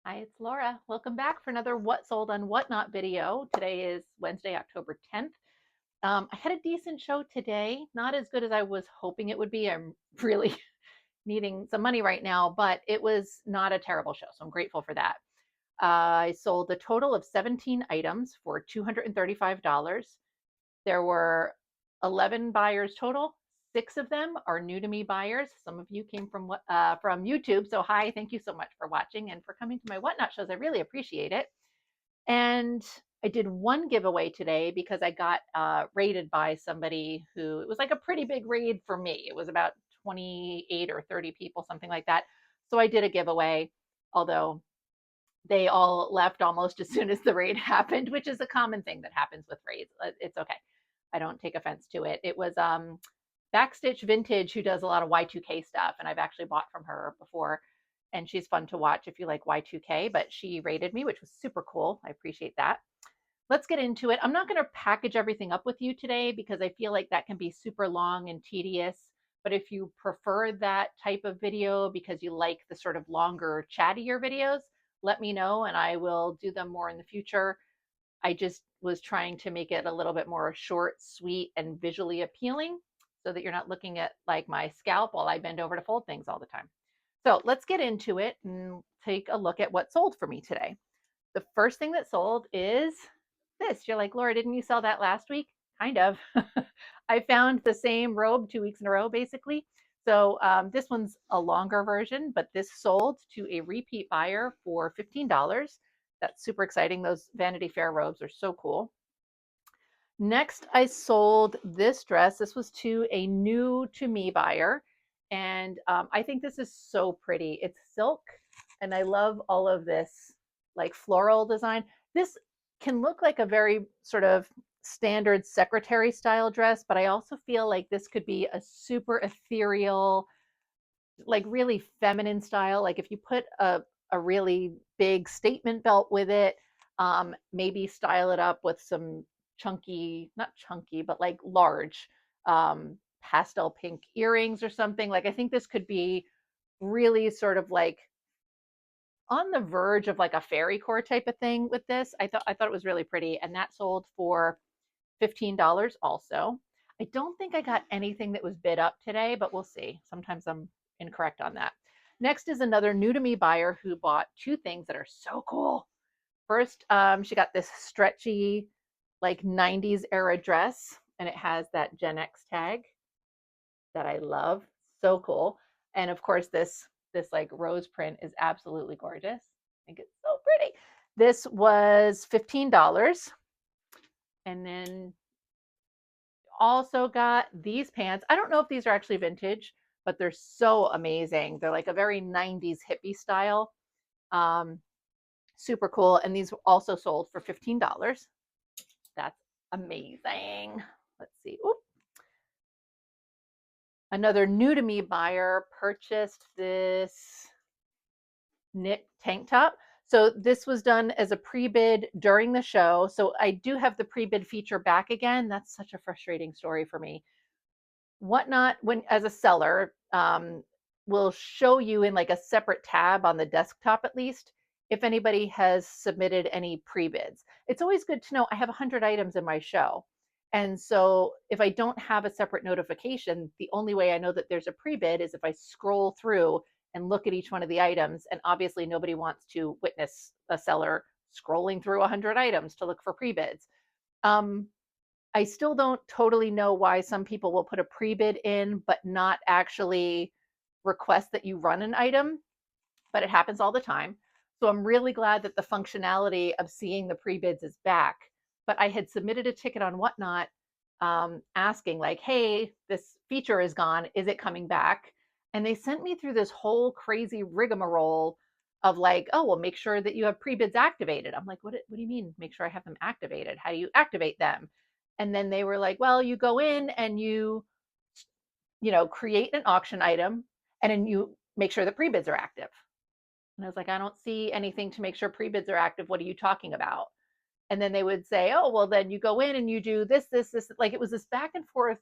Hi, it's Laura. Welcome back for another What Sold on Whatnot video. Today is Wednesday, October 10th. I had a decent show today, not as good as I was hoping it would be. I'm really needing some money right now, but it was not a terrible show, so I'm grateful for that. I sold a total of 17 items for $235. There were 11 buyers total. Six of them are new to me buyers. Some of you came from YouTube, so hi, thank you so much for watching and for coming to my Whatnot shows. I really appreciate it. And I did one giveaway today because I got rated by somebody who it was like a pretty big raid for me. It was about 28 or 30 people, something like that. So I did a giveaway, although they all left almost as soon as the raid happened, which is a common thing that happens with raids. It's okay. I don't take offense to it. It was Backstitch Vintage, who does a lot of Y2K stuff, and I've actually bought from her before. And she's fun to watch if you like Y2K, but she rated me, which was super cool. I appreciate that. Let's get into it. I'm not going to package everything up with you today because I feel like that can be super long and tedious. But if you prefer that type of video because you like the sort of longer, chattier videos, let me know and I will do them more in the future. I just was trying to make it a little bit more short, sweet, and visually appealing so that you're not looking at like my scalp while I bend over to fold things all the time. So let's get into it and take a look at what sold for me today. The first thing that sold is this. You're like, Laura, didn't you sell that last week? Kind of. I found the same robe 2 weeks in a row, basically. So this one's a longer version, but this sold to a repeat buyer for $15. That's super exciting. Those Vanity Fair robes are so cool. Next, I sold this dress. This was to a new to me buyer. And I think this is so pretty. It's silk, and I love all of this like floral design. This can look like a very sort of standard secretary style dress, but I also feel like this could be a super ethereal, like really feminine style. Like if you put a really big statement belt with it, maybe style it up with some chunky, not chunky, but like large pastel pink earrings or something. Like I think this could be really sort of like on the verge of like a fairy core type of thing with this. I thought it was really pretty, and that sold for $15 also. I don't think I got anything that was bid up today, but we'll see. Sometimes I'm incorrect on that. Next is another new to me buyer who bought two things that are so cool. First, she got this stretchy, like 90s era dress, and it has that Gen X tag that I love. So cool. And of course, this like rose print is absolutely gorgeous. I think it's so pretty. This was $15. And then also got these pants. I don't know if these are actually vintage, but they're so amazing. They're like a very 90s hippie style. Um, Super cool. And these also sold for $15. That's amazing. Let's see. Oop. Another new to me buyer purchased this knit tank top. So this was done as a pre-bid during the show. So I do have the pre-bid feature back again. That's such a frustrating story for me. Whatnot, when as a seller, will show you in like a separate tab on the desktop at least if anybody has submitted any pre-bids. It's always good to know I have 100 items in my show. And so if I don't have a separate notification, the only way I know that there's a pre-bid is if I scroll through and look at each one of the items. And obviously nobody wants to witness a seller scrolling through 100 items to look for pre-bids. Um, I still don't totally know why some people will put a pre-bid in, but not actually request that you run an item, but it happens all the time. So I'm really glad that the functionality of seeing the pre-bids is back. But I had submitted a ticket on Whatnot asking like, hey, this feature is gone. Is it coming back? And they sent me through this whole crazy rigmarole of like, oh, well, make sure that you have pre-bids activated. I'm like, what do you mean make sure I have them activated? How do you activate them? And then they were like, well, you go in and create an auction item and then you make sure the pre-bids are active. And I was like, I don't see anything to make sure pre-bids are active. What are you talking about? And then they would say, oh, well, then you go in and you do this, this, this. Like it was this back and forth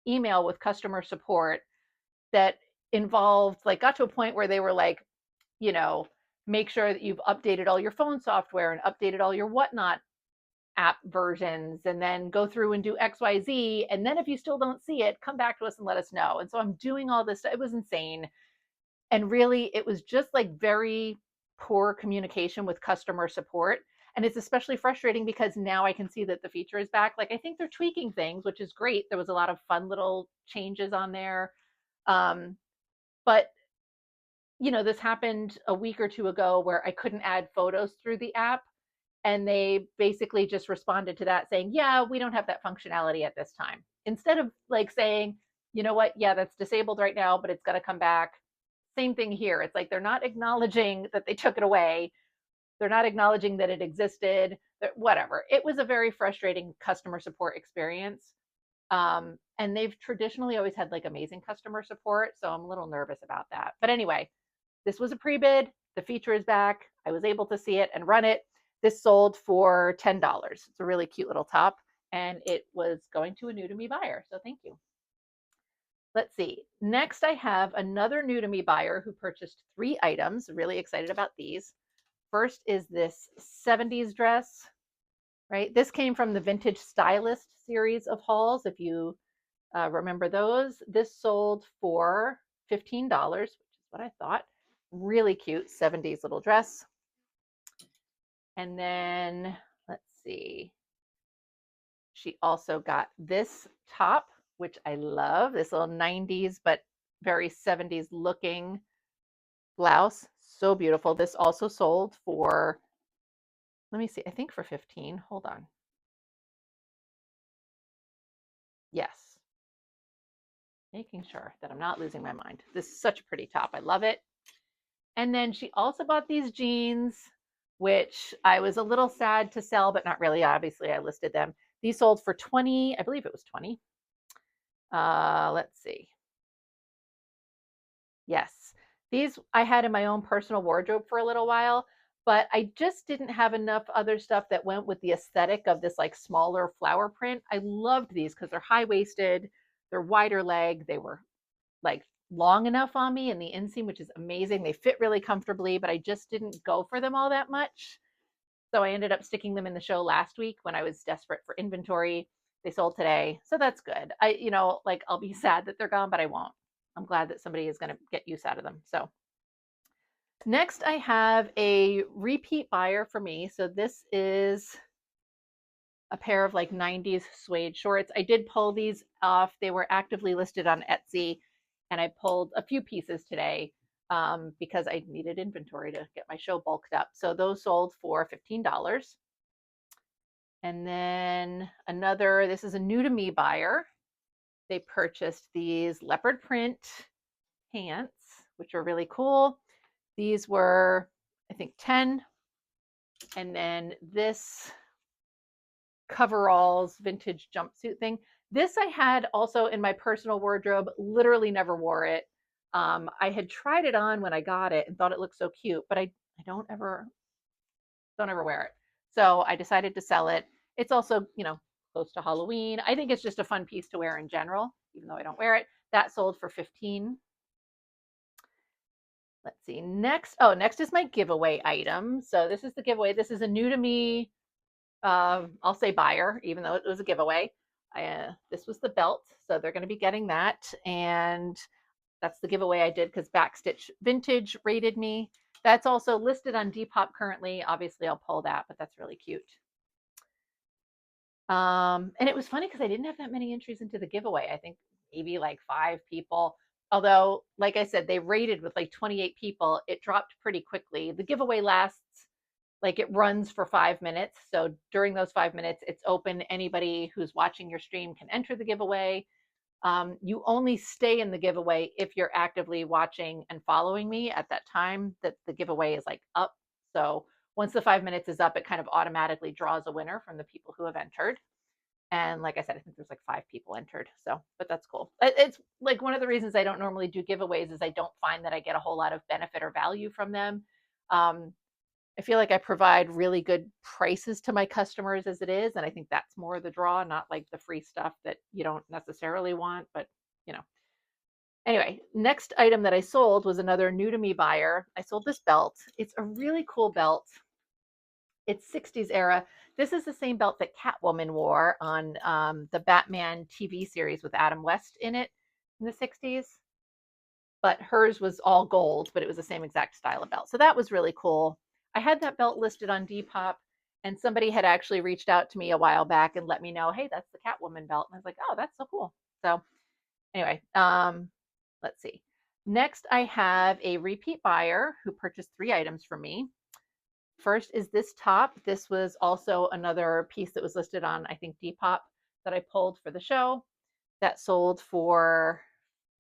email with customer support that involved, like, got to a point where they were like, you know, make sure that you've updated all your phone software and updated all your whatnot app versions, and then go through and do XYZ. And then if you still don't see it, come back to us and let us know. And so I'm doing all this. It was insane. And really, it was just like very poor communication with customer support. And it's especially frustrating because now I can see that the feature is back. Like, I think they're tweaking things, which is great. There was a lot of fun little changes on there. Um, but this happened a week or two ago where I couldn't add photos through the app. And they basically just responded to that saying, yeah, we don't have that functionality at this time. Instead of like saying, you know what, yeah, that's disabled right now, but it's going to come back. Same thing here. It's like they're not acknowledging that they took it away. They're not acknowledging that it existed, whatever. It was a very frustrating customer support experience. And they've traditionally always had like amazing customer support. So I'm a little nervous about that. But anyway, this was a pre-bid. The feature is back. I was able to see it and run it. This sold for $10. It's a really cute little top, and it was going to a new to me buyer. So thank you. Let's see. Next, I have another new to me buyer who purchased 3 items. Really excited about these. First is this 70s dress, right? This came from the Vintage Stylist series of hauls. If you remember those, this sold for $15, which is what I thought. Really cute 70s little dress. And then let's see. She also got this top, which I love, this little 90s, but very 70s looking blouse. So beautiful. This also sold for, let me see, I think for 15. Hold on. Yes. Making sure that I'm not losing my mind. This is such a pretty top. I love it. And then she also bought these jeans, which I was a little sad to sell, but not really. Obviously, I listed them. These sold for 20, I believe it was 20. Let's see. Yes, these I had in my own personal wardrobe for a little while, but I just didn't have enough other stuff that went with the aesthetic of this like smaller flower print. I loved these because they're high waisted, they're wider leg, they were like long enough on me in the inseam, which is amazing. They fit really comfortably, but I just didn't go for them all that much. So I ended up sticking them in the show last week when I was desperate for inventory. They sold today. So that's good. Like I'll be sad that they're gone, but I won't. I'm glad that somebody is going to get use out of them. So next I have a repeat buyer for me. So this is a pair of like 90s suede shorts. I did pull these off. They were actively listed on Etsy, and I pulled a few pieces today because I needed inventory to get my show bulked up. So those sold for $15. And then another, this is a new to me buyer. They purchased these leopard print pants, which are really cool. These were, I think, 10. And then this coveralls vintage jumpsuit thing. This I had also in my personal wardrobe, literally never wore it. I had tried it on when I got it and thought it looked so cute, but I don't ever wear it. So I decided to sell it. It's also, close to Halloween. I think it's just a fun piece to wear in general, even though I don't wear it. That sold for 15. Let's see. Next is my giveaway item. So this is the giveaway. This is a new to me, I'll say buyer, even though it was a giveaway. This was the belt, so they're going to be getting that. And that's the giveaway I did because Backstitch Vintage rated me. That's also listed on Depop currently. Obviously, I'll pull that, but that's really cute. And it was funny because I didn't have that many entries into the giveaway. I think maybe like 5 people. Although, like I said, they rated with like 28 people. It dropped pretty quickly. The giveaway lasts, like it runs for 5 minutes. So during those 5 minutes, it's open. Anybody who's watching your stream can enter the giveaway. You only stay in the giveaway if you're actively watching and following me at that time that the giveaway is like up. So once the 5 minutes is up, it kind of automatically draws a winner from the people who have entered. And like I said, I think there's like 5 people entered. So, but that's cool. It's like one of the reasons I don't normally do giveaways is I don't find that I get a whole lot of benefit or value from them. I feel like I provide really good prices to my customers as it is. And I think that's more the draw, not like the free stuff that you don't necessarily want. But, Anyway, next item that I sold was another new to me buyer. I sold this belt. It's a really cool belt. It's 60s era. This is the same belt that Catwoman wore on the Batman TV series with Adam West in it in the 60s. But hers was all gold, but it was the same exact style of belt. So that was really cool. I had that belt listed on Depop, and somebody had actually reached out to me a while back and let me know, hey, that's the Catwoman belt. And I was like, oh, that's so cool. So anyway, let's see. Next, I have a repeat buyer who purchased 3 items from me. First is this top. This was also another piece that was listed on, I think, Depop that I pulled for the show. That sold for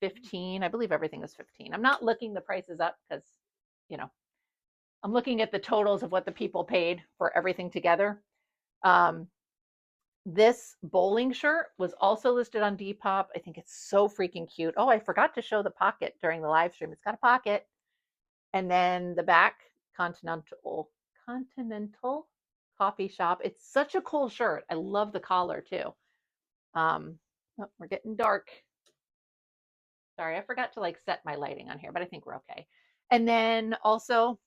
15. I believe everything was 15. I'm not looking the prices up because, you know, I'm looking at the totals of what the people paid for everything together. Um, this bowling shirt was also listed on Depop. I think it's so freaking cute. Oh, I forgot to show the pocket during the live stream. It's got a pocket. And then the back, Continental Coffee Shop. It's such a cool shirt. I love the collar too. Oh, we're getting dark. Sorry, I forgot to like set my lighting on here, but I think we're okay. And then also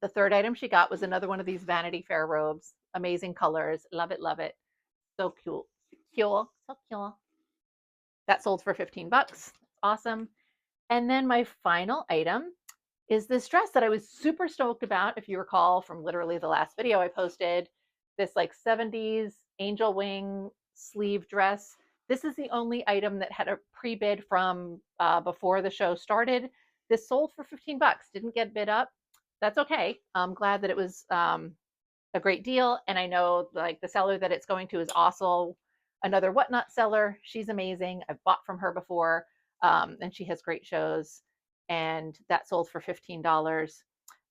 the third item she got was another one of these Vanity Fair robes. Amazing colors. Love it, love it. So cool. Cool. So cool. That sold for 15 bucks. Awesome. And then my final item is this dress that I was super stoked about. If you recall from literally the last video I posted, this like 70s angel wing sleeve dress. This is the only item that had a pre-bid from before the show started. This sold for 15 bucks, didn't get bid up. That's okay. I'm glad that it was a great deal. And I know like the seller that it's going to is also another Whatnot seller. She's amazing. I've bought from her before, and she has great shows. And that sold for $15.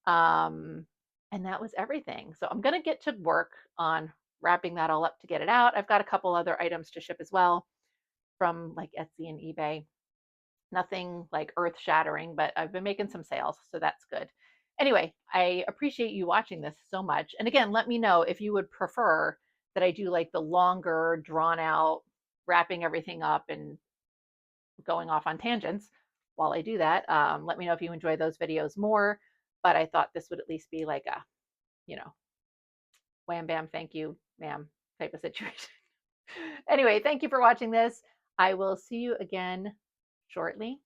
And that was everything. So I'm going to get to work on wrapping that all up to get it out. I've got a couple other items to ship as well from like Etsy and eBay. Nothing like earth shattering, but I've been making some sales, so that's good. Anyway, I appreciate you watching this so much. And again, let me know if you would prefer that I do like the longer, drawn out, wrapping everything up and going off on tangents while I do that. Let me know if you enjoy those videos more. But I thought this would at least be like a, you know, wham bam, thank you, ma'am type of situation. Anyway, thank you for watching this. I will see you again shortly.